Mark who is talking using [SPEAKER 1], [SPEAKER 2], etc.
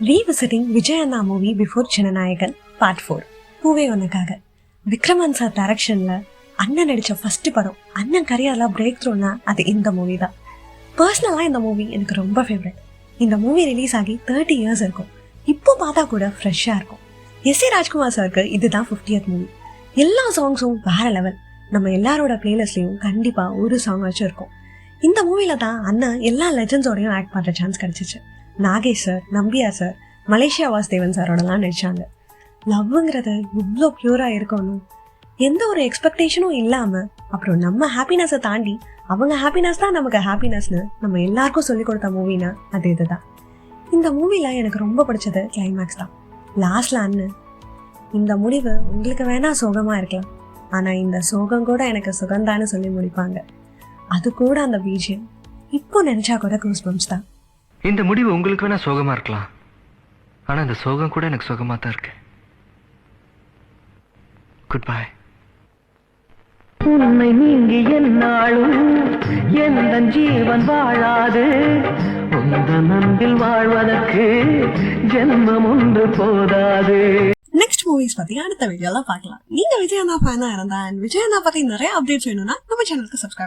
[SPEAKER 1] Revisiting Vijay அண்ணா movie before Jananayagan part 4 பூவே உனக்காக. Vikraman sir டைரக்ஷன்ல அண்ணன் நடிச்ச ஃபர்ஸ்ட் படம். அண்ணன் கரியர்ல பிரேக் த்ரூனா அது இந்த மூவி தான். பர்சனலா இந்த மூவி எனக்கு ரொம்ப ஃபேவரட். இந்த மூவி ரிலீஸ் ஆகி 30 இயர்ஸ் இருக்கும். இப்போ பார்த்தா கூட ஃப்ரெஷ்ஷா இருக்கும். எஸ் ஏ ராஜ்குமார் சாருக்கு இதுதான் 50th மூவி. எல்லா சாங்ஸும் வேற லெவல். நம்ம எல்லாரோட பிளேலிஸ்ட்லயும் கண்டிப்பா ஒரு சாங் வச்சு இருக்கும். இந்த மூவில தான் அண்ணன் எல்லா லெஜண்ட்ஸோடையும் ஆக்ட் பண்ற சான்ஸ் கிடைச்சிச்சு. Nagesh sir, Nambiar sir, Malaysia Vasudevan சாரோடலாம் நடிச்சாங்க. லவ்ங்கிறது இவ்வளோ பியூரா இருக்கணும், எந்த ஒரு எக்ஸ்பெக்டேஷனும் இல்லாம, அப்புறம் நம்ம ஹாப்பினஸை தாண்டி அவங்க ஹாப்பினஸ் தான் நமக்கு ஹாப்பினஸ்னு நம்ம எல்லாருக்கும் சொல்லிக் கொடுத்த மூவினா அது இதுதான். இந்த மூவில எனக்கு ரொம்ப பிடிச்சது கிளைமேக்ஸ் தான். லாஸ்ட்ல அண்ணன், இந்த முடிவு உங்களுக்கு வேணா சோகமா இருக்கலாம், ஆனா இந்த சோகம் கூட எனக்கு சுகந்தான்னு சொல்லி முடிப்பாங்க. அது கூட அந்த பிஜிஎம் இப்போ நினைச்சா கூட கூஸ் பம்ப்ஸ் தான்.
[SPEAKER 2] இந்த முடிவு உங்களுக்கு வேணா சோகமா இருக்கலாம், ஆனா இந்த சோகம் கூட எனக்கு சோகமா தான் இருக்கு. Good bye.
[SPEAKER 3] உன்னை நீங்கி என்னாலும் எந்த ஜீவன் வாழாது, உந்த அன்பில் வாழ்வதற்கு ஜென்மம் ஒன்று போதாது.
[SPEAKER 1] நெக்ஸ்ட் மூவிஸ் பத்தி அடுத்த வீடியோல பார்க்கலாம். நீங்க விஜய் அண்ணா ஃபேனா இருந்தா விஜய் அண்ணா பத்தி நிறைய அப்டேட்ஸ் வேணும்னா நம்ம சேனலுக்கு சப்ஸ்கிரைப்